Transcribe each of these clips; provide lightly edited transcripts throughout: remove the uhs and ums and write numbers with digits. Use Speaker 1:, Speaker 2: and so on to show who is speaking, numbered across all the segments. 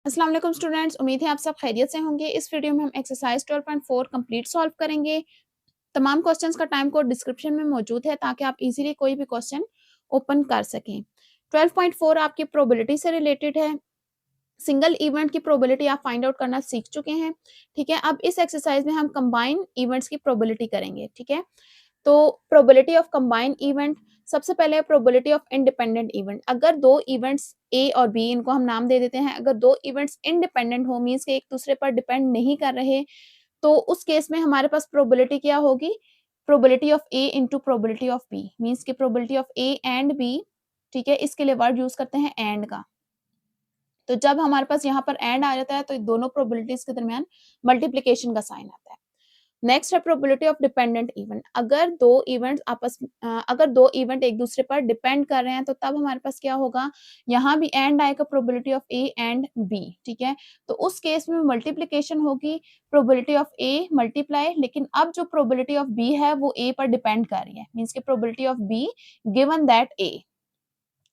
Speaker 1: अस्सलाम वालेकुम स्टूडेंट्स, उम्मीद है आप सब खैरियत से होंगे। इस वीडियो में हम एक्सरसाइज 12.4 कंप्लीट सॉल्व करेंगे। तमाम क्वेश्चंस का टाइम कोड डिस्क्रिप्शन में मौजूद है ताकि आप इजीली कोई भी क्वेश्चन ओपन कर सकें। 12.4 आपकी प्रोबेबिलिटी से रिलेटेड है। सिंगल इवेंट की प्रोबेबिलिटी आप फाइंड आउट करना सीख चुके हैं। ठीक है, अब इस एक्सरसाइज में हम कंबाइन इवेंट्स की प्रोबेबिलिटी करेंगे। ठीक है, तो प्रोबेबिलिटी ऑफ कंबाइन इवेंट, सबसे पहले प्रोबेबिलिटी ऑफ इंडिपेंडेंट इवेंट। अगर दो इवेंट्स ए और बी, इनको हम नाम दे देते हैं, अगर दो इवेंट्स इंडिपेंडेंट हो मींस के एक दूसरे पर डिपेंड नहीं कर रहे, तो उस केस में हमारे पास प्रोबेबिलिटी क्या होगी? Probability of A into probability of B, means की probability of A and B. ठीक है, इसके लिए वर्ड यूज करते हैं एंड का। तो जब हमारे पास यहाँ पर एंड आ जाता है तो दोनों प्रोबेबिलिटीज के दरमियान मल्टीप्लिकेशन का साइन आता है। नेक्स्ट है प्रोबेबिलिटी ऑफ डिपेंडेंट इवेंट। अगर दो इवेंट एक दूसरे पर डिपेंड कर रहे हैं तो तब हमारे पास क्या होगा? यहाँ भी एंड आएगा, probability of A and B. ठीक है, तो उस केस में मल्टीप्लिकेशन होगी, प्रोबेबिलिटी ऑफ ए मल्टीप्लाई, लेकिन अब जो प्रोबेबिलिटी ऑफ बी है वो ए पर डिपेंड कर रही है, मीन्स की probability of B given that A,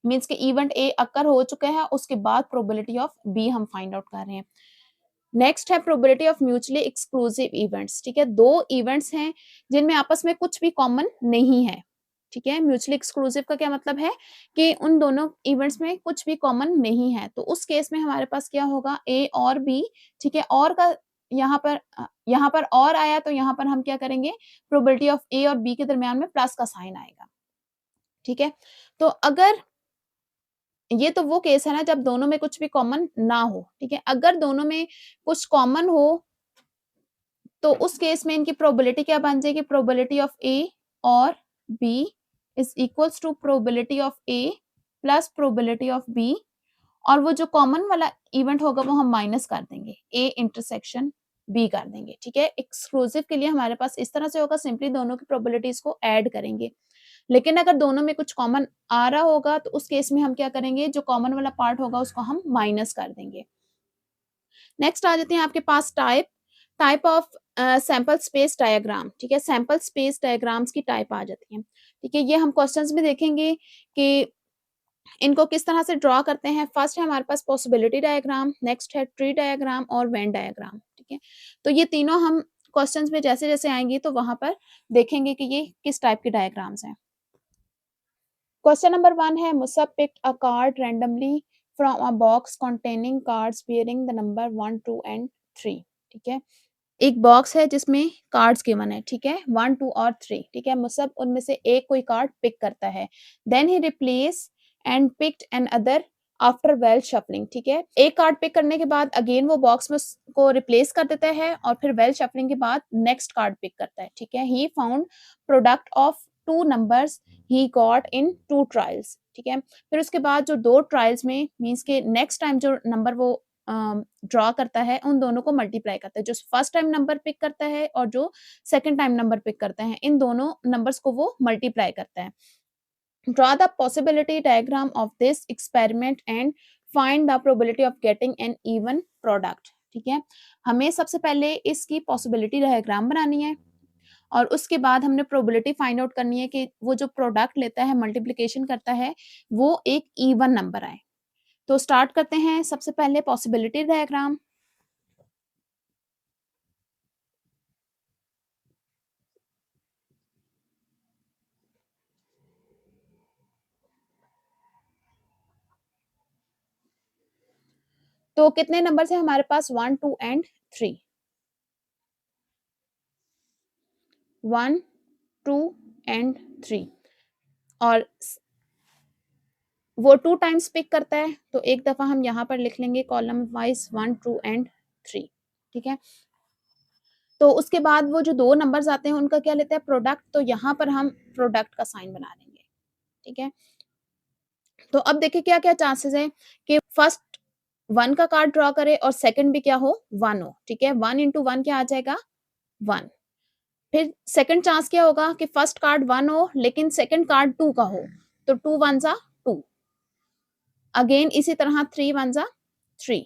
Speaker 1: means के इवेंट ए अकर हो चुका है, उसके बाद प्रोबेबिलिटी ऑफ बी हम फाइंड आउट कर रहे हैं। नेक्स्ट है probability of mutually exclusive events. ठीक है, दो इवेंट्स हैं जिनमें आपस में कुछ भी कॉमन नहीं है। ठीक है, म्यूचुअली एक्सक्लूसिव का क्या मतलब है कि उन दोनों इवेंट्स में कुछ भी कॉमन नहीं है, तो उस केस में हमारे पास क्या होगा? ए और बी। ठीक है, और का यहाँ पर और आया तो यहाँ पर हम क्या करेंगे? प्रोबेबिलिटी ऑफ ए और बी के दरमियान में प्लस का साइन आएगा। ठीक है, तो अगर ये तो वो केस है ना जब दोनों में कुछ भी कॉमन ना हो। ठीक है, अगर दोनों में कुछ कॉमन हो तो उस केस में इनकी प्रोबेबिलिटी क्या बन जाएगी? प्रोबेबिलिटी ऑफ ए और B is equals to probability of A plus probability of B, और वो जो कॉमन वाला इवेंट होगा वो हम माइनस कर देंगे, ए इंटरसेक्शन बी कर देंगे। ठीक है, एक्सक्लूसिव के लिए हमारे पास इस तरह से होगा, सिंपली दोनों की प्रोबेबिलिटीज को ऐड करेंगे। लेकिन अगर दोनों में कुछ कॉमन आ रहा होगा तो उस केस में हम क्या करेंगे? जो कॉमन वाला पार्ट होगा उसको हम माइनस कर देंगे। नेक्स्ट आ जाते हैं आपके पास type of sample space diagram. ठीक है, सैंपल स्पेस डायग्राम्स की टाइप आ जाती है। ठीक है, ये हम क्वेश्चंस में देखेंगे कि इनको किस तरह से ड्रॉ करते हैं। फर्स्ट है हमारे पास पॉसिबिलिटी डायग्राम, नेक्स्ट है ट्री डायग्राम और वेन डायग्राम। ठीक है, तो ये तीनों हम क्वेश्चंस में जैसे जैसे आएंगे तो वहां पर देखेंगे कि ये किस टाइप के डायग्राम्स हैं। क्वेश्चन नंबर 1 है, Musab picked a card randomly from a box containing cards bearing the number 1 2 and 3। ठीक है, एक बॉक्स है जिसमें कार्ड्स गिवन है। ठीक है, 1 2 और 3। ठीक है, मुसब उनमें से एक कोई कार्ड पिक करता है, then he replace and picked another after well shuffling. ठीक है, एक कार्ड पिक करने के बाद अगेन वो बॉक्स में उसको रिप्लेस कर देता है और फिर वेल शफलिंग के बाद नेक्स्ट कार्ड पिक करता है। ठीक है, he found product of two numbers he got in two trials. ठीक है, फिर उसके बाद जो दो ट्रायल्स में मीन्स के नेक्स्ट टाइम जो नंबर वो ड्रॉ करता है उन दोनों को मल्टीप्लाई करता है, जो फर्स्ट टाइम नंबर पिक करता है और जो सेकंड टाइम नंबर पिक करता है, इन दोनों नंबर्स को वो मल्टीप्लाई करता है। Draw the possibility diagram of this experiment and find the probability of getting an even product. ठीक है, हमें सबसे पहले इसकी पॉसिबिलिटी डायग्राम बनानी है और उसके बाद हमने प्रोबेबिलिटी फाइंड आउट करनी है कि वो जो प्रोडक्ट लेता है, मल्टीप्लिकेशन करता है, वो एक इवन नंबर आए। तो स्टार्ट करते हैं सबसे पहले पॉसिबिलिटी डायग्राम। तो कितने नंबर है हमारे पास? 1 2 एंड 3। 1 2 एंड 3, और वो 2 टाइम्स पिक करता है, तो एक दफा हम यहाँ पर लिख लेंगे कॉलम वाइज 1 2 एंड 3। ठीक है, तो उसके बाद वो जो दो नंबर्स आते हैं उनका क्या लेता है? प्रोडक्ट, तो यहाँ पर हम प्रोडक्ट का साइन बना देंगे। ठीक है, तो अब देखिए क्या क्या चांसेस है कि फर्स्ट 1 का कार्ड ड्रॉ करे और सेकंड भी क्या हो? 1 हो। ठीक है, 1 इंटू 1 क्या आ जाएगा? 1। फिर सेकंड चांस क्या होगा कि फर्स्ट कार्ड 1 हो लेकिन सेकंड कार्ड 2 का हो, तो 2 1 जा 2। अगेन इसी तरह 3 1 जा 3।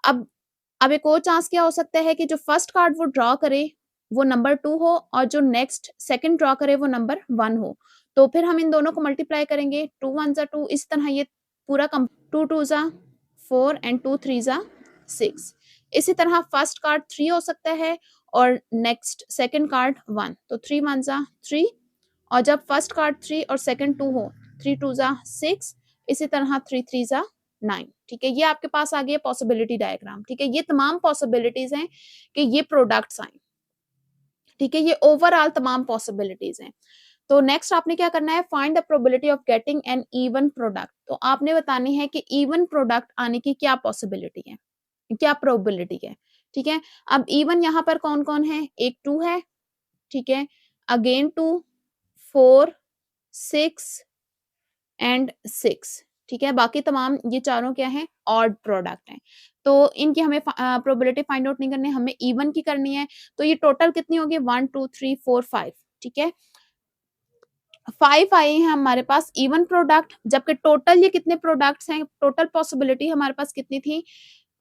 Speaker 1: अब एक और चांस क्या हो सकता है कि जो फर्स्ट कार्ड वो ड्रॉ करे वो नंबर 2 हो और जो नेक्स्ट सेकंड ड्रॉ करे वो नंबर 1 हो, तो फिर हम इन दोनों को मल्टीप्लाई करेंगे, 2 1 जा 2, इस तरह ये पूरा 2 2 जा 4 एंड 2 3 जा 6। इसी तरह फर्स्ट कार्ड 3 हो सकता है और नेक्स्ट सेकंड कार्ड 1, तो 3 1 जा 3, और जब फर्स्ट कार्ड 3 और सेकंड 2 हो, 3 2 जा 6, इसी तरह 3 3 जा 9। ठीक है, ये आपके पास आ गया पॉसिबिलिटी डायग्राम। ठीक है, ये तमाम पॉसिबिलिटीज हैं कि ये प्रोडक्ट्स आए। ठीक है, ये ओवरऑल तमाम पॉसिबिलिटीज हैं। तो नेक्स्ट आपने क्या करना है, find the probability of getting an even product. तो आपने बतानी है कि इवन प्रोडक्ट आने की क्या पॉसिबिलिटी है, क्या प्रोबेबिलिटी है। ठीक है, अब इवन यहाँ पर कौन कौन है, एक 2 है, ठीक है, अगेन 2, 4, 6 एंड 6। ठीक है, बाकी तमाम ये चारों क्या है, ऑड प्रोडक्ट हैं। तो इनकी हमें प्रोबेबिलिटी फाइंड आउट नहीं करनी, हमें इवन की करनी है। तो ये टोटल कितनी होगी, 1 2 3 4 5। ठीक है, 5 आए हैं हमारे पास इवन प्रोडक्ट, जबकि टोटल ये कितने प्रोडक्ट्स हैं, टोटल पॉसिबिलिटी हमारे पास कितनी थी,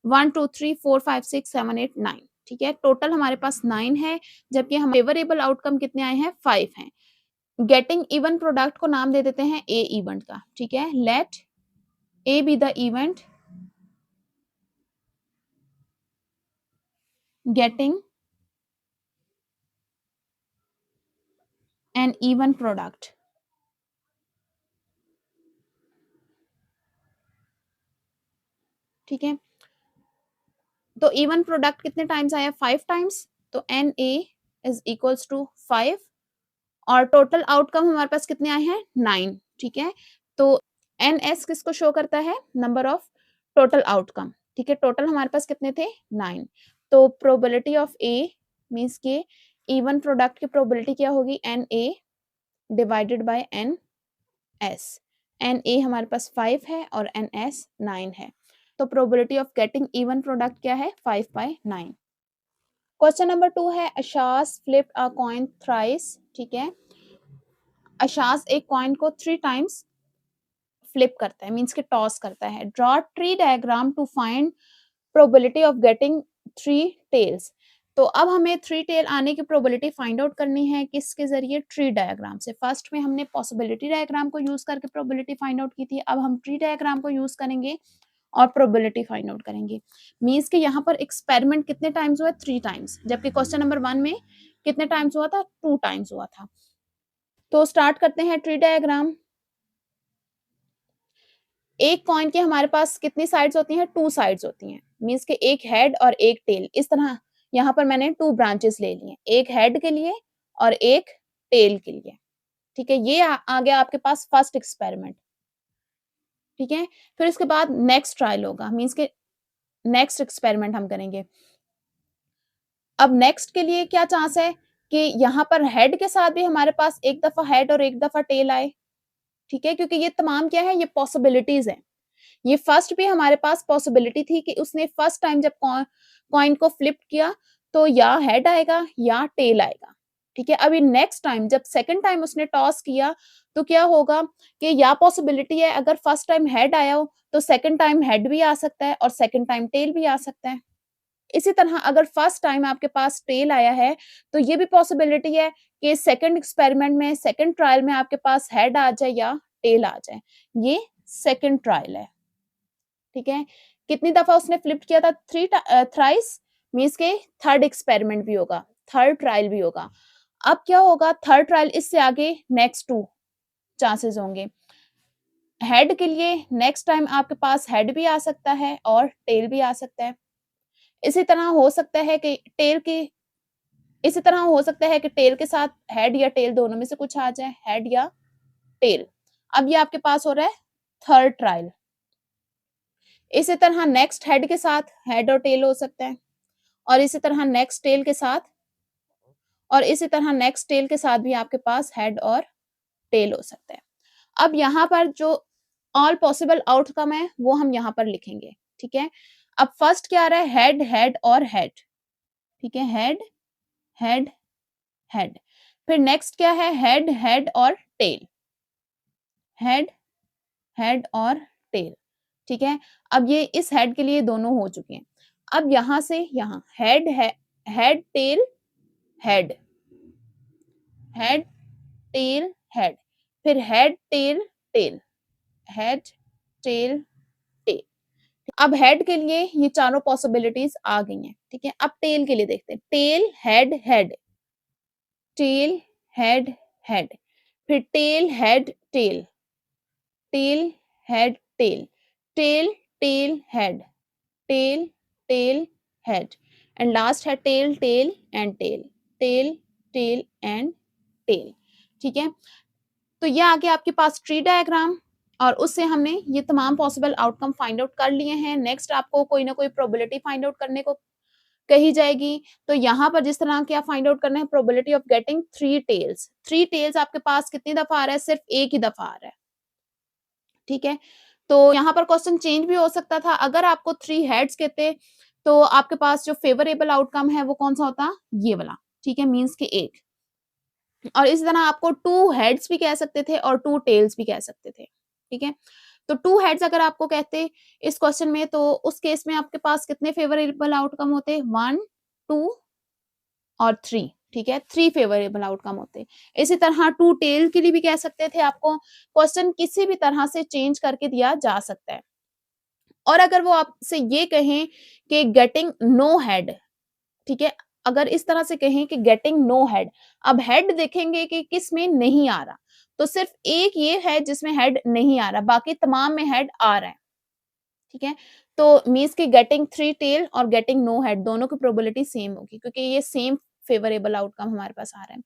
Speaker 1: 1 2 3 4 5 6 7 8 9। ठीक है, टोटल हमारे पास 9 है, जबकि हम फेवरेबल आउटकम कितने आए हैं, 5 हैं। गेटिंग इवन प्रोडक्ट को नाम दे देते हैं ए इवेंट का। ठीक है, let A B the event getting an even product. ठीक है, तो इवन प्रोडक्ट कितने टाइम्स आया, 5 टाइम्स, तो n A is equals to 5, और टोटल आउटकम हमारे पास कितने आए हैं, 9। ठीक है, तो एन एस किसको शो करता है, नंबर ऑफ टोटल आउटकम। ठीक है, टोटल हमारे पास कितने थे, 9। तो प्रोबेबिलिटी ऑफ ए मींस के इवन प्रोडक्ट की प्रोबेबिलिटी क्या होगी, n A divided by n S. N A हमारे पास 5 है और एन एस 9 है, तो probability of getting even product क्या है, 5/9। क्वेश्चन नंबर 2 है, अशास फ्लिप्ड अ कॉइन थ्राइस। ठीक है, अशास एक कॉइन को 3 टाइम्स फ्लिप करता है, मींस के टॉस करता है। Draw tree diagram to find probability of getting 3 tails. तो अब हमें 3 टेल आने की प्रोबेबिलिटी फाइंड आउट करनी है, किसके जरिए, ट्री डायग्राम से। फर्स्ट में हमने पॉसिबिलिटी डायग्राम को यूज करके प्रोबेबिलिटी फाइंड आउट की थी, अब हम ट्री डायग्राम को यूज करेंगे और प्रोबेबिलिटी फाइंड आउट करेंगे। मींस के यहाँ पर एक्सपेरिमेंट कितने टाइम्स हुआ, 3 टाइम्स, जबकि क्वेश्चन नंबर 1 में कितने टाइम्स हुआ था, 2 टाइम्स हुआ था। तो स्टार्ट करते हैं ट्री डायग्राम। एक कॉइन के हमारे पास कितनी साइड्स होती हैं, 2 साइड्स होती हैं, मींस के एक हेड और एक टेल। इस तरह यहाँ पर मैंने 2 ब्रांचेस ले ली हैं, एक हेड के लिए और एक टेल के लिए। ठीक है, ये आ गया आपके पास फर्स्ट एक्सपेरिमेंट। ठीक है, फिर इसके बाद नेक्स्ट ट्रायल होगा, मींस के नेक्स्ट एक्सपेरिमेंट हम करेंगे। अब नेक्स्ट के लिए क्या चांस है कि यहाँ पर हेड के साथ भी हमारे पास एक दफा हेड और एक दफा टेल आए। ठीक है, क्योंकि ये तमाम क्या है, ये पॉसिबिलिटीज है। ये फर्स्ट भी हमारे पास पॉसिबिलिटी थी कि उसने फर्स्ट टाइम जब कॉइन को फ्लिप किया तो या हेड आएगा या टेल आएगा। ठीक है, अभी नेक्स्ट टाइम जब सेकंड टाइम उसने टॉस किया तो क्या होगा कि या पॉसिबिलिटी है, अगर फर्स्ट टाइम हेड आया हो तो सेकंड टाइम हेड भी आ सकता है और सेकंड टाइम टेल भी आ सकता है। इसी तरह अगर फर्स्ट टाइम आपके पास टेल आया है तो ये भी पॉसिबिलिटी है कि सेकंड एक्सपेरिमेंट में, सेकंड ट्रायल में आपके पास हेड आ जाए या टेल आ जाए। ये सेकंड ट्रायल है। ठीक है, कितनी दफा उसने फ्लिप किया था, 3 थ्राइस, मींस के थर्ड एक्सपेरिमेंट भी होगा, थर्ड ट्रायल भी होगा। अब क्या होगा, थर्ड ट्रायल इससे आगे नेक्स्ट 2 चांसेस होंगे। हेड के लिए नेक्स्ट टाइम आपके पास हेड भी आ सकता है और टेल भी आ सकता है। इसी तरह हो सकता है कि टेल के साथ हेड या टेल दोनों में से कुछ आ जाए, हेड या टेल। अब ये आपके पास हो रहा है थर्ड ट्रायल। इसी तरह नेक्स्ट हेड के साथ हेड और टेल हो सकता है, और इसी तरह नेक्स्ट टेल के साथ, और इसी तरह नेक्स्ट टेल के साथ भी आपके पास हेड और टेल हो सकता है। अब यहाँ पर जो ऑल पॉसिबल आउटकम है वो हम यहाँ पर लिखेंगे। ठीक है, अब फर्स्ट क्या आ रहा है, हेड हेड और हेड। ठीक है, हेड हेड हेड। फिर नेक्स्ट क्या है, हेड हेड और टेल, हेड हेड और टेल। ठीक है, अब ये इस हेड के लिए दोनों हो चुके हैं। अब यहां से यहां हेड है, head tail head, head tail head, फिर head tail tail, head tail tail. अब हेड के लिए ये चारों पॉसिबिलिटीज आ गई हैं, ठीक है। अब टेल के लिए देखते हैं, tail head head, tail head head, फिर tail head tail, tail head tail, tail tail head, tail tail head, and last है tail tail and tail, tail tail and tail, ठीक है। तो ये आ गया आपके पास ट्री डायग्राम, और उससे हमने ये तमाम पॉसिबल आउटकम फाइंड आउट कर लिए हैं। नेक्स्ट आपको कोई ना कोई प्रोबेबिलिटी फाइंड आउट करने को कही जाएगी। तो यहाँ पर जिस तरह क्या फाइंड आउट करना है, probability of getting three tails. Three tails आपके पास कितनी दफा आ रहा है, सिर्फ एक ही दफा आ रहा है, ठीक है। तो यहाँ पर क्वेश्चन चेंज भी हो सकता था, अगर आपको थ्री हेड्स कहते तो आपके पास जो फेवरेबल आउटकम है वो कौन सा होता, ये वाला, ठीक है, मीन्स के एक। और इस तरह आपको टू हेड्स भी कह सकते थे और टू टेल्स भी कह सकते थे, ठीक है। तो टू हेड्स अगर आपको कहते इस क्वेश्चन में, तो उस केस में आपके पास कितने फेवरेबल आउटकम होते, वन, टू और थ्री, ठीक है, थ्री फेवरेबल आउटकम होते। इसी तरह टू टेल के लिए भी कह सकते थे, आपको क्वेश्चन किसी भी तरह से चेंज करके दिया जा सकता है। और अगर वो आपसे ये कहें कि गेटिंग नो हेड, ठीक है, अगर इस तरह से कहें कि गेटिंग नो हेड, अब हेड देखेंगे कि किस में नहीं आ रहा, तो सिर्फ एक ये है जिसमें हेड नहीं आ रहा, बाकी तमाम में हेड आ रहा है, ठीक है। तो मीन्स की गेटिंग थ्री टेल और गेटिंग नो हेड दोनों की प्रोबेबिलिटी सेम होगी, क्योंकि ये सेम फेवरेबल आउटकम हमारे पास आ रहा है।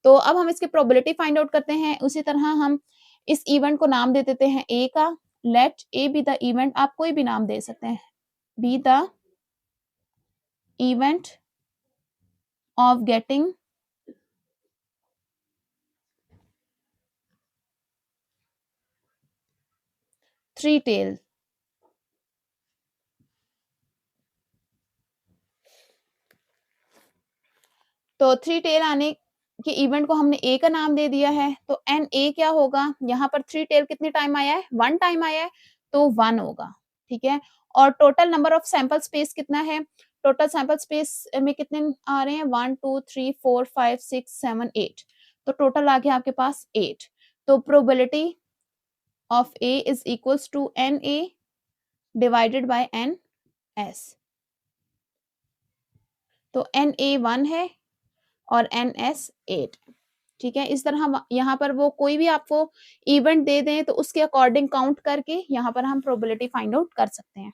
Speaker 1: तो अब हम इसकी प्रोबेबिलिटी फाइंड आउट करते हैं। उसी तरह हम इस इवेंट को नाम दे देते हैं ए का, let A B the event, आप कोई भी नाम दे सकते हैं, B the event of getting three tail. तो थ्री टेल आने के इवेंट को हमने ए का नाम दे दिया है, तो एन ए क्या होगा, यहाँ पर थ्री टेल कितने टाइम आया है, वन टाइम आया है, तो वन होगा, ठीक है। और total number of sample space कितना है, टोटल सैंपल स्पेस में कितने आ रहे हैं, one two three four five six seven eight, तो टोटल आ गया आपके पास एट। तो probability of A is equals to n A divided by n S. तो एन ए वन है और एन एस एट, ठीक है। इस तरह हम यहाँ पर वो कोई भी आपको इवेंट दे दें तो उसके अकॉर्डिंग काउंट करके यहाँ पर हम प्रोबेबिलिटी फाइंड आउट कर सकते हैं।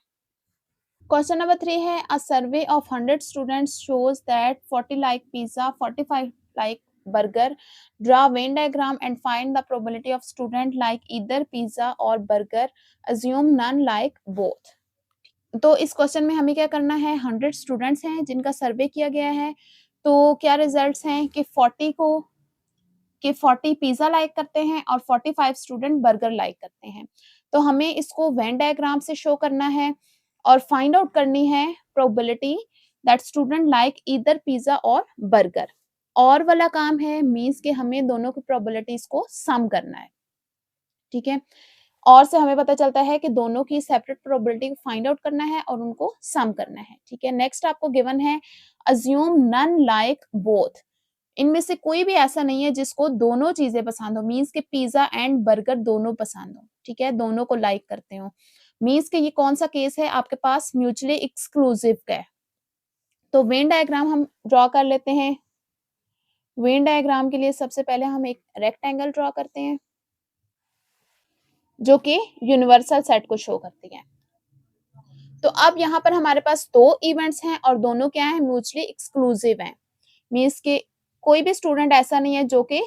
Speaker 1: क्वेश्चन नंबर 3 है, a survey of 100 students shows that 40 like pizza, 45 like burger, draw Venn diagram and find the probability of student like either pizza और burger, assume none like both. तो इस question में हमें क्या करना है, 100 स्टूडेंट्स हैं जिनका सर्वे किया गया है, तो क्या रिजल्ट्स हैं कि 40 पिज्जा लाइक करते हैं और 45 स्टूडेंट बर्गर लाइक करते हैं। तो हमें इसको वेन डायग्राम से शो करना है और फाइंड आउट करनी है probability that student like either pizza और बर्गर। और वाला काम है, मींस के हमें दोनों की प्रोबेबिलिटीज को सम करना है, ठीक है। और से हमें पता चलता है कि दोनों की सेपरेट प्रोबेबिलिटी को फाइंड आउट करना है और उनको सम करना है, ठीक है। नेक्स्ट आपको गिवन है, अज्यूम नन लाइक बोथ, इनमें से कोई भी ऐसा नहीं है जिसको दोनों चीजें पसंद हो, मीन्स के पिज्जा एंड बर्गर दोनों पसंद हो, ठीक है, दोनों को लाइक करते हो। मीन्स के ये कौन सा केस है आपके पास, म्यूचुअली एक्सक्लूसिव का है। तो वेन डायग्राम हम ड्रॉ कर लेते हैं। वेन डायग्राम के लिए सबसे पहले हम एक रेक्टेंगल ड्रॉ करते हैं जो कि यूनिवर्सल सेट को शो करती है। तो अब यहाँ पर हमारे पास दो इवेंट्स हैं और दोनों क्या है, म्यूचुअली एक्सक्लूसिव हैं, मीन्स के कोई भी स्टूडेंट ऐसा नहीं है जो कि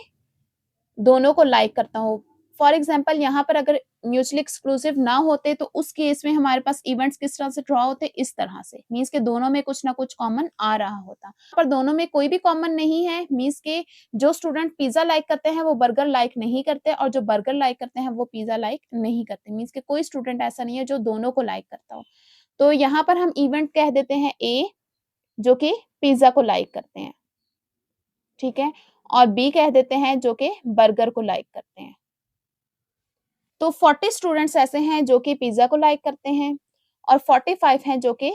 Speaker 1: दोनों को लाइक करता हो। फॉर एग्जाम्पल यहाँ पर अगर म्यूचुअली एक्सक्लूसिव ना होते तो उस केस में हमारे पास इवेंट्स किस तरह से ड्रॉ होते, इस तरह से, मीन्स के दोनों में कुछ ना कुछ कॉमन आ रहा होता, पर दोनों में कोई भी कॉमन नहीं है। मीन्स के जो स्टूडेंट पिज्जा लाइक करते हैं वो बर्गर लाइक नहीं करते और जो बर्गर लाइक करते हैं वो पिज्जा लाइक नहीं करते, मीन्स के कोई स्टूडेंट ऐसा नहीं है जो दोनों को लाइक करता हो। तो यहाँ पर हम इवेंट कह देते हैं ए जो कि पिज्जा को लाइक करते हैं, ठीक है, और बी कह देते हैं जो कि बर्गर को लाइक करते हैं। तो 40 स्टूडेंट्स ऐसे हैं जो कि पिज्जा को लाइक करते हैं और 45 हैं जो कि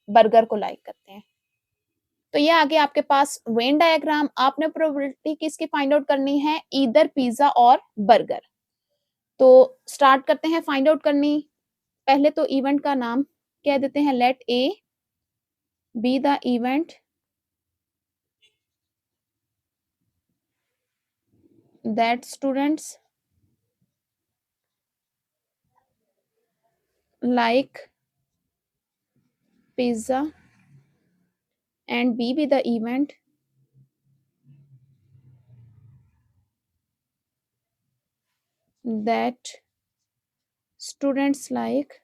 Speaker 1: बर्गर को लाइक करते हैं। तो ये आगे आपके पास वेन डायग्राम, आपने प्रोबेबिलिटी किसकी फाइंड आउट करनी है, ईदर पिज्जा और बर्गर। तो स्टार्ट करते हैं फाइंड आउट करनी। पहले तो इवेंट का नाम कह देते हैं let A B the event that students like pizza and B be the event that students like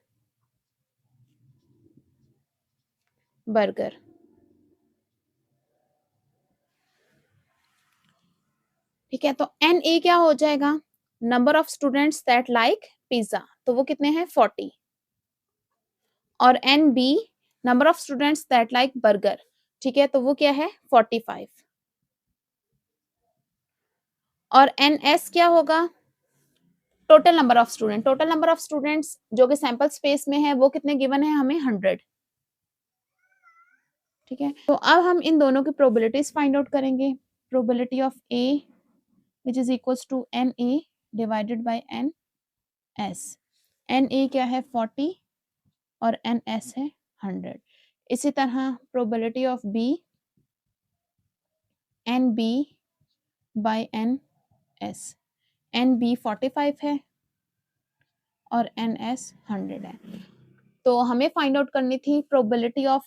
Speaker 1: burger. ठीक है, तो NA क्या हो जाएगा, number of students that like pizza, तो वो कितने हैं 40, और NB number of students that like burger, ठीक है, तो वो क्या है 45, और NS क्या होगा, total number of student, total number of students जो कि सैंपल स्पेस में है वो कितने गिवन है हमें 100, ठीक है। तो अब हम इन दोनों की प्रोबेबिलिटीज फाइंड आउट करेंगे, probability of A which is equals to NA divided by NS, NA क्या है 40 और NS है 100, इसी तरह probability of B NB by NS, NB 45 है और NS 100 है, तो हमें फाइंड आउट करनी थी प्रोबेबिलिटी ऑफ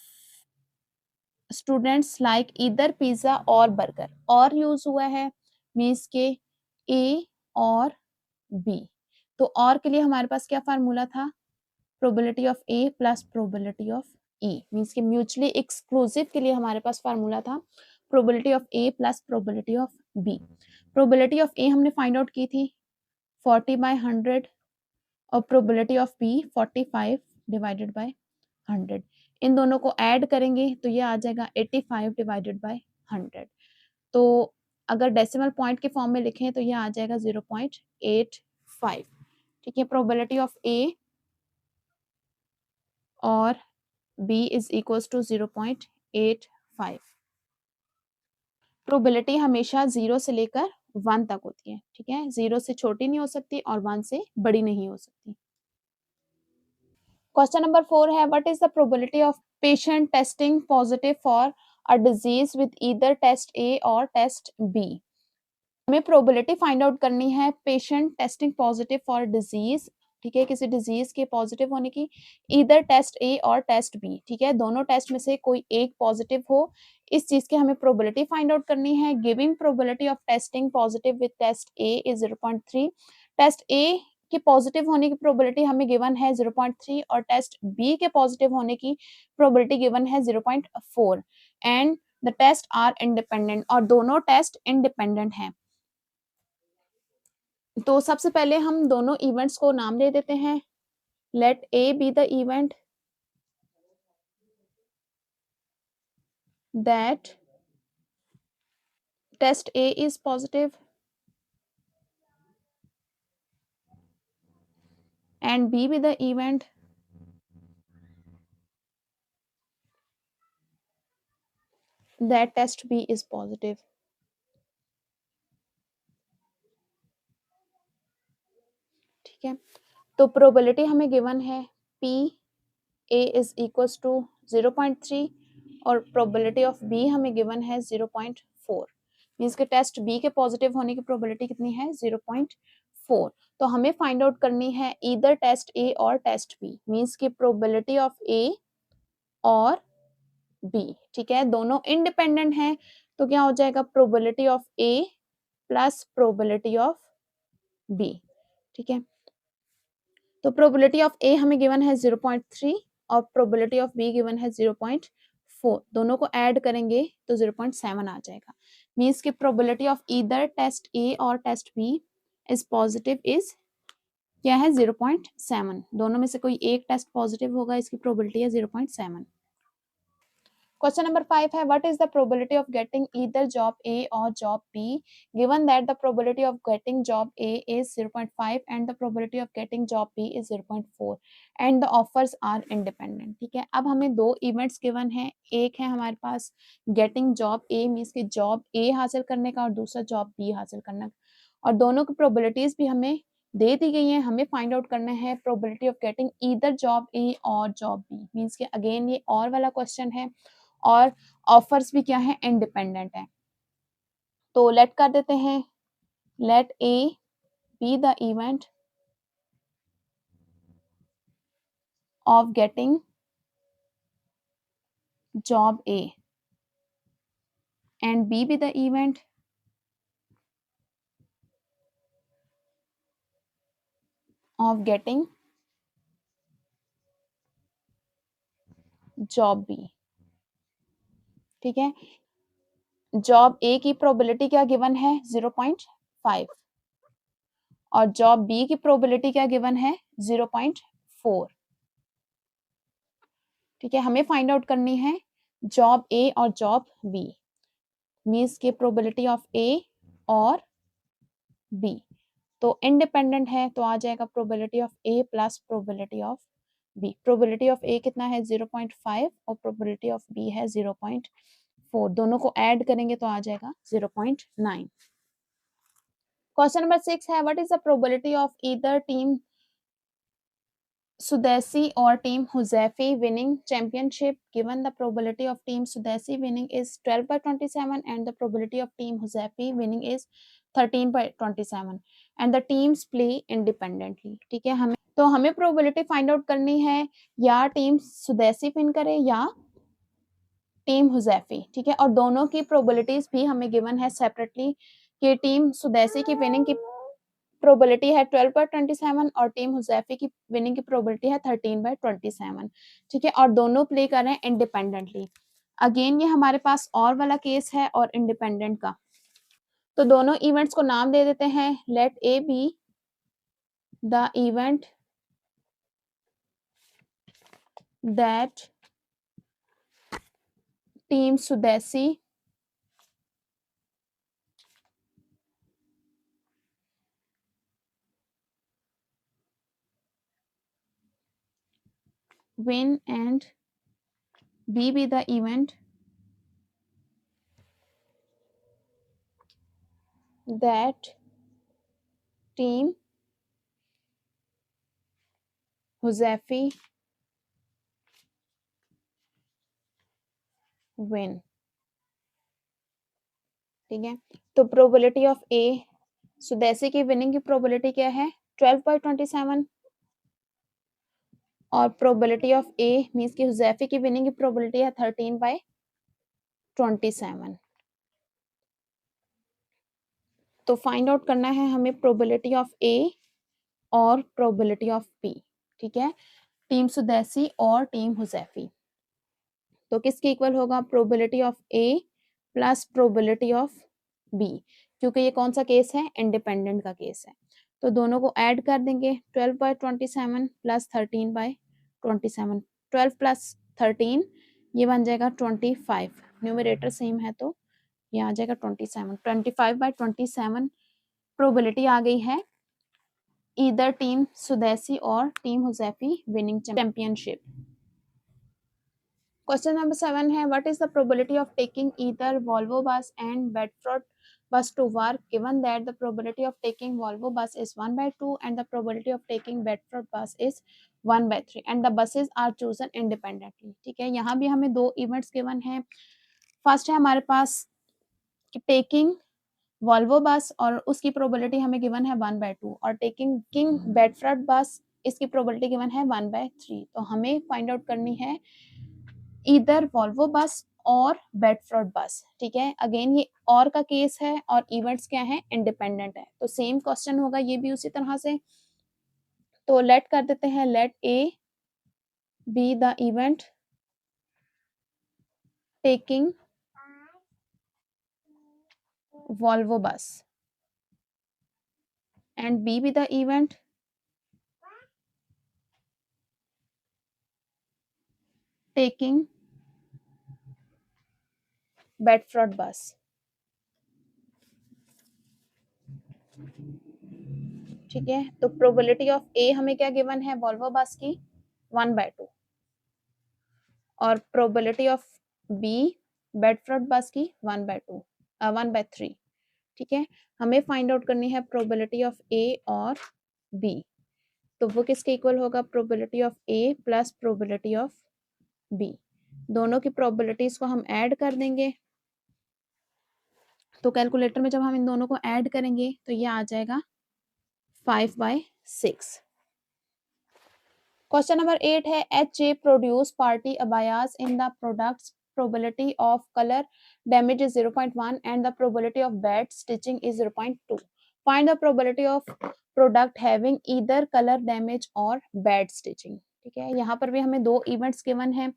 Speaker 1: स्टूडेंट्स लाइक इधर पिज्जा और बर्गर, और यूज हुआ है मीन्स के A और B, तो और के लिए हमारे पास क्या फार्मूला था, probability of A plus probability of E, means के म्यूचुअली एक्सक्लूसिव के लिए हमारे पास फार्मूला था probability of A plus probability of B। Probability of A हमने फाइंड आउट की थी 40/100 और probability of B 45 divided by 100, इन दोनों को ऐड करेंगे तो ये आ जाएगा 85 डिवाइडेड बाय 100, तो अगर डेसिमल पॉइंट के फॉर्म में लिखें तो ये आ जाएगा 0.85, ठीक है। प्रोबेबिलिटी ऑफ A और B is equals to 0.85, probability हमेशा 0 से लेकर 1 तक होती है, ठीक है, 0 से छोटी नहीं हो सकती और 1 से बड़ी नहीं हो सकती। क्वेश्चन नंबर 4 है, what is the probability of patient testing positive for a disease with either test A और टेस्ट बी। हमें प्रोबेबिलिटी फाइंड आउट करनी है patient testing positive for disease, ठीक है, किसी डिजीज के पॉजिटिव होने की, ईदर टेस्ट ए और टेस्ट बी, ठीक है, दोनों टेस्ट में से कोई एक पॉजिटिव हो, इस चीज की हमें प्रोबेबिलिटी फाइंड आउट करनी है। Giving probability of testing positive with test A is 0.3, test A के पॉजिटिव होने की प्रोबेबिलिटी हमें गिवन है 0.3 और टेस्ट बी के पॉजिटिव होने की प्रोबेबिलिटी गिवन है 0.4 and the test are independent, और दोनों टेस्ट इंडिपेंडेंट हैं। तो सबसे पहले हम दोनों इवेंट्स को नाम दे देते हैं, let A B the event that test A is positive and B be the event that test B is positive, ठीक है। तो प्रोबेबिलिटी हमें गिवन है P A is equals to 0.3 और प्रोबेबिलिटी ऑफ B हमें गिवन है 0.4, means के test B के पॉजिटिव होने की प्रोबेबिलिटी कितनी है 0.4, तो हमें फाइंड आउट करनी है ईदर टेस्ट A और टेस्ट B, मीन्स की प्रोबेबिलिटी ऑफ A और B, ठीक है, दोनों इंडिपेंडेंट हैं, तो क्या हो जाएगा probability of A plus probability of B, ठीक है। तो प्रोबेबिलिटी ऑफ A हमें गिवन है 0.3 और प्रोबेबिलिटी ऑफ B गिवन है 0.4, दोनों को ऐड करेंगे तो 0.7 आ जाएगा, मींस की probability of either test A और test B is positive is क्या है 0.7, दोनों में से कोई एक टेस्ट पॉजिटिव होगा, इसकी प्रोबेबिलिटी है 0.7। क्वेश्चन नंबर 5 है, what is the probability of getting either job A और job B, given that the probability of getting job A is 0.5 and the probability of getting job B is 0.4 and the offers are independent, ठीक है। अब हमें दो events given है, एक है हमारे पास गेटिंग जॉब ए मीन्स की जॉब ए हासिल करने का और दूसरा जॉब बी हासिल करने का, और दोनों की प्रोबेबिलिटीज भी हमें दे दी गई है, हमें फाइंड आउट करना है probability of getting either job A और जॉब बी। मींस कि अगेन ये और वाला क्वेश्चन है और ऑफर्स भी क्या है, इंडिपेंडेंट है। तो लेट कर देते हैं, let A B the event of getting job A and B be the event of getting job B। ठीक है, जॉब ए की प्रोबेबिलिटी क्या गिवन है 0.5 और जॉब बी की प्रोबेबिलिटी क्या गिवन है 0.4। ठीक है, हमें फाइंड आउट करनी है जॉब ए और जॉब बी, मीन्स के प्रोबेबिलिटी ऑफ ए और बी। तो इंडिपेंडेंट है तो आ जाएगा probability of A plus probability of B. Probability of A कितना है 0.5 और प्रोबेबिलिटी ऑफ बी है 0.4, दोनों को ऐड करेंगे तो आ जाएगा 0.9। क्वेश्चन नंबर 6 है what is the probability of either team Sudesi or team Huzefi winning championship given the probability of team Sudesi winning is 12/27 and the probability of team Huzefi winning is 13/27 and the teams play independently। ठीक है, हमें probability find out करनी है या team सुदैसी win करे या team हुजैफी। ठीक है, और दोनों की प्रोबेबिलिटीज भी हमें गिवन है सेपरेटली कि टीम सुदैसी की विनिंग की प्रोबेबिलिटी है 12/27 और टीम हुजैफी की विनिंग की प्रोबेबिलिटी है 13/27। ठीक है, और दोनों प्ले कर रहे हैं इंडिपेंडेंटली। अगेन ये हमारे पास और वाला केस है और इंडिपेंडेंट का, तो दोनों इवेंट्स को नाम दे देते हैं। Let A B the event that team Sudaisi win and B be the event that team Huzefi win। ठीक है, तो प्रोबेबिलिटी ऑफ ए सुदैसी की विनिंग की प्रोबेबिलिटी क्या है 12/27 और प्रोबेबिलिटी ऑफ ए मींस की हुजैफी की विनिंग की प्रोबेबिलिटी है 13/27। तो फाइंड आउट करना है हमें प्रोबेबिलिटी ऑफ ए और प्रोबेबिलिटी ऑफ बी। ठीक है, टीम सुदैसी और टीम हुजैफी, तो किसके इक्वल होगा probability of A plus probability of B, क्योंकि ये कौन सा केस है इंडिपेंडेंट का केस है। तो दोनों को ऐड कर देंगे 12/27 प्लस 13/27, 12 प्लस 13 ये बन जाएगा 25, न्यूमरेटर सेम है तो ये आ जाएगा 27, 25/27 प्रोबेबिलिटी आ गई है ईदर टीम सुदैसी और team Huzaifi winning championship. Question number 7 है what is the probability of taking either Volvo bus and Bedford bus to work given that the probability of taking Volvo bus is 1/2 and the probability of taking Bedford bus is 1/3 and the buses are chosen independently। ठीक है, यहाँ भी हमें दो events given है। First है हमारे पास taking Volvo बस और उसकी प्रोबेबिलिटी हमें गिवन है 1/2 और टेकिंग किंग बेडफोर्ड बस इसकी प्रोबेबिलिटी गिवन है 1/3। तो हमें फाइंड आउट करनी है इधर वॉल्वो बस और बेडफोर्ड बस। ठीक है, अगेन ये और का केस है और इवेंट्स क्या है इंडिपेंडेंट है, तो सेम क्वेश्चन होगा ये भी उसी तरह से। तो लेट कर देते हैं let A B the event taking Volvo bus and B be the event taking Bedford bus. ठीक है, तो प्रोबेबिलिटी ऑफ ए हमें क्या गिवन है वॉल्वो बस की 1/2 और प्रोबेबिलिटी ऑफ बी बेडफोर्ड बस की 1/3। ठीक है, हमें फाइंड आउट करनी है प्रोबेबिलिटी ऑफ ए और बी, तो वो किसके इक्वल होगा? Probability of A plus probability of B. दोनों की प्रोबेबिलिटीज को हम ऐड कर देंगे, तो कैलकुलेटर में जब हम इन दोनों को ऐड करेंगे तो ये आ जाएगा 5/6। क्वेश्चन नंबर 8 है H J produce party abayas in the products probability of color damage is 0.1 and the probability of bad stitching is 0.2. Find the probability of product having either color damage or bad stitching. ठीक है, यहाँ पर भी हमें दो events given है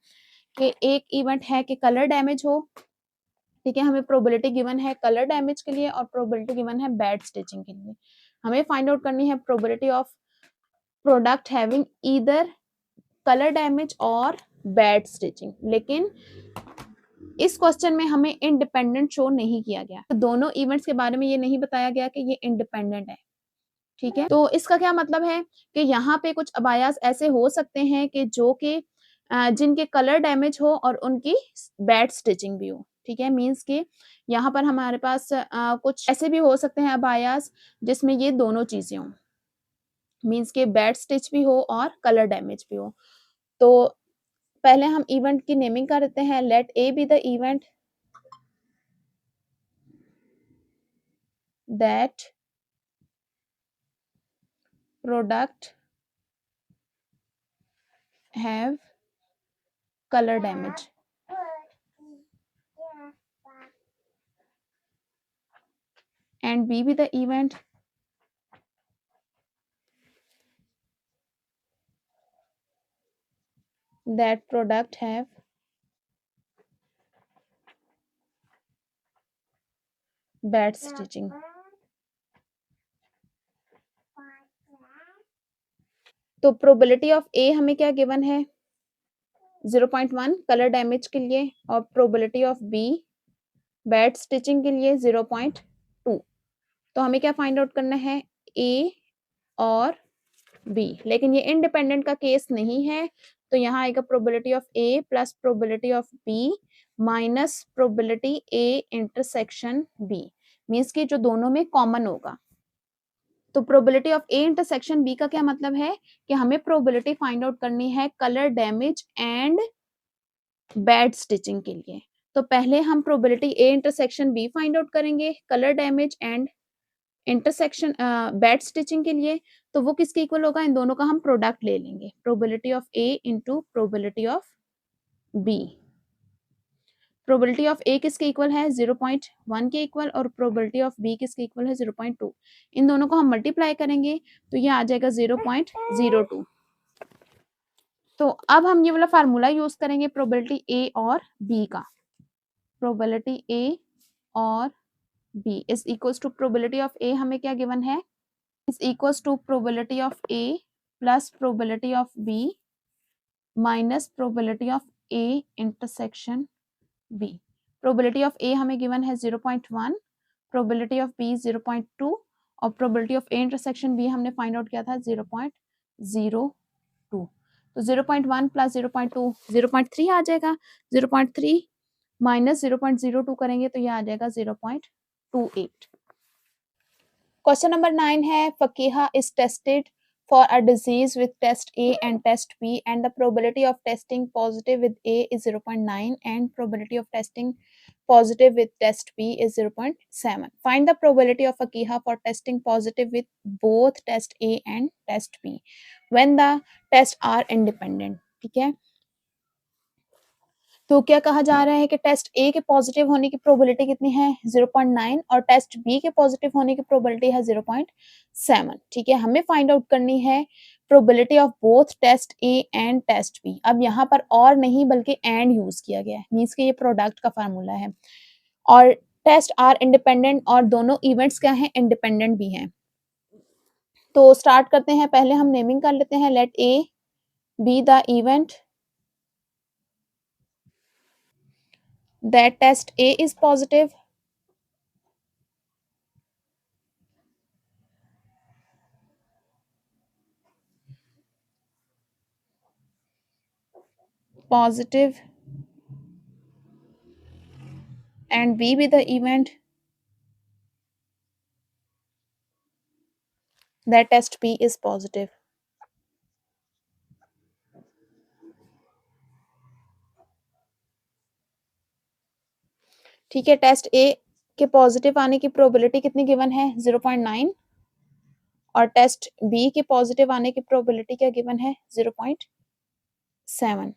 Speaker 1: कि एक इवेंट है कि कलर डैमेज हो, ठीक है, हमें प्रोबेबिलिटी गिवन है कलर डैमेज के लिए और प्रोबेबिलिटी गिवन है बैड स्टिचिंग के लिए। हमें फाइंड आउट करनी है probability of product having either colour damage और बैड स्टिचिंग, लेकिन इस क्वेश्चन में हमें इंडिपेंडेंट शो नहीं किया गया, तो दोनों इवेंट्स के बारे में ये नहीं बताया गया कि ये इंडिपेंडेंट है। ठीक है, तो इसका क्या मतलब है कि यहाँ पे कुछ अबायास ऐसे हो सकते हैं कि जो कि जिनके कलर डैमेज हो और उनकी बैड स्टिचिंग भी हो। ठीक है, मींस कि यहाँ पर हमारे पास कुछ ऐसे भी हो सकते हैं अबायास जिसमें ये दोनों चीजें हों, मींस के बैड स्टिच भी हो और कलर डैमेज भी हो। तो पहले हम इवेंट की नेमिंग कर देते हैं। Let A B the event that product have colour damage, and B be the event that product have bad stitching. तो प्रोबेबिलिटी ऑफ ए हमें क्या गिवन है? 0.1 कलर डैमेज के लिए और probability of be bad stitching के लिए 0.2। तो हमें क्या फाइंड आउट करना है? ए और बी, लेकिन ये इंडिपेंडेंट का केस नहीं है, तो यहाँ आएगा probability of A plus probability of B minus probability A intersection B, means कि जो दोनों में कॉमन होगा। तो probability of A intersection B का क्या मतलब है कि हमें प्रोबेबिलिटी फाइंड आउट करनी है colour damage and bad stitching के लिए। तो पहले हम probability A intersection B find out करेंगे colour damage and intersection bad stitching के लिए, तो वो किसके इक्वल होगा? इन दोनों का हम प्रोडक्ट ले लेंगे, probability of A into probability of B. Probability of A किसके इक्वल है? 0.1 के इक्वल, और प्रोबेबिलिटी ऑफ बी किसके इक्वल है? 0.2। इन दोनों को हम मल्टीप्लाई करेंगे तो ये आ जाएगा 0.02। तो अब हम ये वाला फार्मूला यूज करेंगे प्रोबेबिलिटी ए और बी का। प्रोबेबिलिटी ए और B is equals to probability of A हमें क्या गिवन है? Is equals to probability of A plus probability of B minus probability of A intersection B. Probability of A हमें given है 0.1, probability of B 0.2 और probability of A intersection B हमने find out किया था 0.02। तो 0.1 plus 0.2 0.3 आ जाएगा। 0.3 minus 0.02 करेंगे तो ये आ जाएगा 0.28। क्वेश्चन नंबर 9 है Faqiha is tested for a disease with test A and test B and the probability of testing positive with A is 0.9 and probability of testing positive with test B is 0.7. Find the probability of Fakiha for testing positive with both test A and test B when the tests are independent. ठीक है, तो क्या कहा जा रहा है कि test A के पॉजिटिव होने की प्रोबेबिलिटी कितनी है? 0.9 और टेस्ट बी के पॉजिटिव होने की प्रोबेबिलिटी है 0.7। ठीक है, हमें फाइंड आउट करनी है probability of both test A and test B. अब यहाँ पर और नहीं बल्कि एंड यूज किया गया है, मीन्स कि ये प्रोडक्ट का फार्मूला है और टेस्ट आर इंडिपेंडेंट और दोनों इवेंट्स क्या हैं? इंडिपेंडेंट भी हैं। तो स्टार्ट करते हैं, पहले हम नेमिंग कर लेते हैं। Let A B the event that test A is positive and B be the event that test B is positive. ठीक है, टेस्ट ए के पॉजिटिव आने की प्रोबेबिलिटी कितनी गिवन है 0.9 और टेस्ट बी के पॉजिटिव आने की प्रोबेबिलिटी क्या गिवन है 0.7।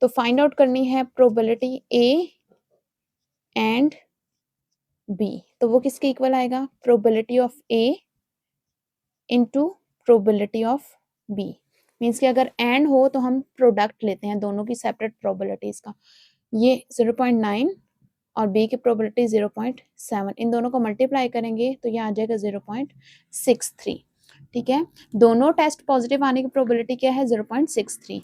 Speaker 1: तो फाइंड आउट करनी है प्रोबेबिलिटी ए एंड बी, तो वो किसके इक्वल आएगा, probability of A into probability of B. Means कि अगर एंड हो तो हम प्रोडक्ट लेते हैं दोनों की सेपरेट प्रोबेबिलिटीज का। ये 0.9 और बी की प्रोबेबिलिटी 0.7, इन दोनों को मल्टीप्लाई करेंगे तो ये आ जाएगा 0.63। ठीक है, दोनों टेस्ट पॉजिटिव आने की प्रोबेबिलिटी क्या है 0.63।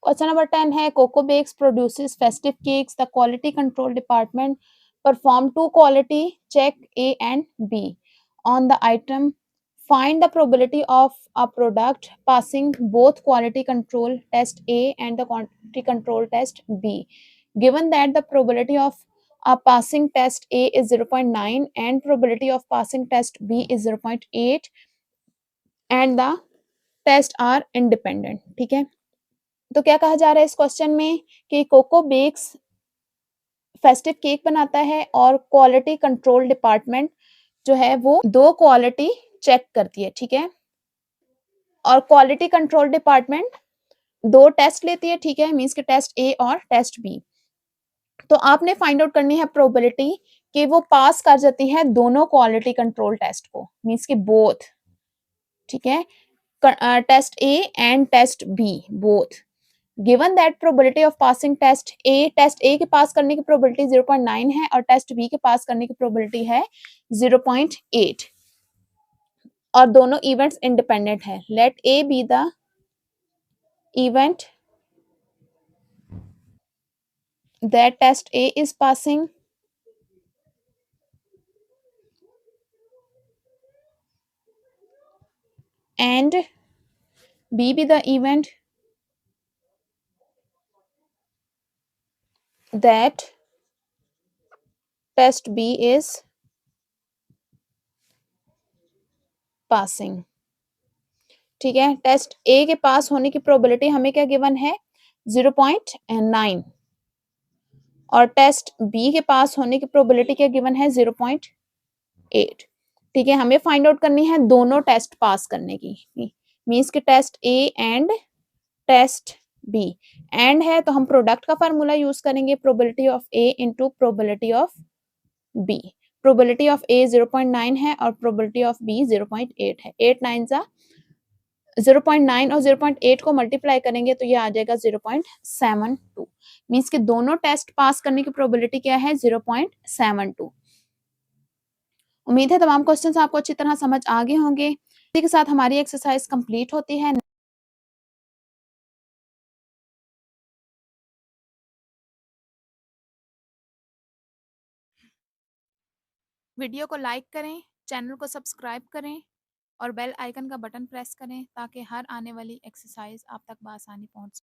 Speaker 1: क्वेश्चन नंबर 10 है Coco Bakes produces festive cakes, the quality control department perform two quality check A and B on the item, find the probability of a product passing both quality control test A and the quality control test B, given that the probability of a passing test A is 0.9 and probability of passing test B is 0.8 and the test are independent। ठीक है, तो क्या कहा जा रहा है इस question में कि कोको बेक्स फेस्टिव केक बनाता है और क्वालिटी कंट्रोल डिपार्टमेंट जो है वो दो क्वालिटी चेक करती है। ठीक है, और क्वालिटी कंट्रोल डिपार्टमेंट दो टेस्ट लेती है। ठीक है, मींस के टेस्ट ए और टेस्ट बी। तो आपने फाइंड आउट करनी है प्रोबेबिलिटी कि वो पास कर जाती है दोनों क्वालिटी कंट्रोल टेस्ट को, मींस के बोथ। ठीक है, test A and test B both, given that probability of passing test A के पास करने की प्रोबेबिलिटी 0.9 है और टेस्ट बी के पास करने की प्रोबेबिलिटी है 0.8 और दोनों इवेंट्स इंडिपेंडेंट है। Let A B the event that test A is passing and B be the event that test B is passing। ठीक है, टेस्ट ए के पास होने की प्रोबेबिलिटी हमें क्या गिवन है 0.9 और टेस्ट बी के पास होने की प्रोबेबिलिटी क्या गिवन है 0.8। ठीक है, हमें फाइंड आउट करनी है दोनों टेस्ट पास करने की, मींस के test A and test B. And है तो हम प्रोडक्ट का फार्मूला यूज करेंगे, probability of A into probability of B. Probability of A 0.9 है और प्रोबेबिलिटी ऑफ बी 0.8 है। 8 9 सा 0.9 और 0.8 को मल्टीप्लाई करेंगे तो ये आ जाएगा 0.72। मींस कि दोनों टेस्ट पास करने की प्रोबेबिलिटी क्या है 0.72। उम्मीद है तमाम क्वेश्चंस आपको अच्छी तरह समझ आ गए होंगे। इसी के साथ हमारी एक्सरसाइज कंप्लीट होती है। वीडियो को लाइक करें, चैनल को सब्सक्राइब करें और बेल आइकन का बटन प्रेस करें ताकि हर आने वाली एक्सरसाइज आप तक बआसानी पहुंच सके।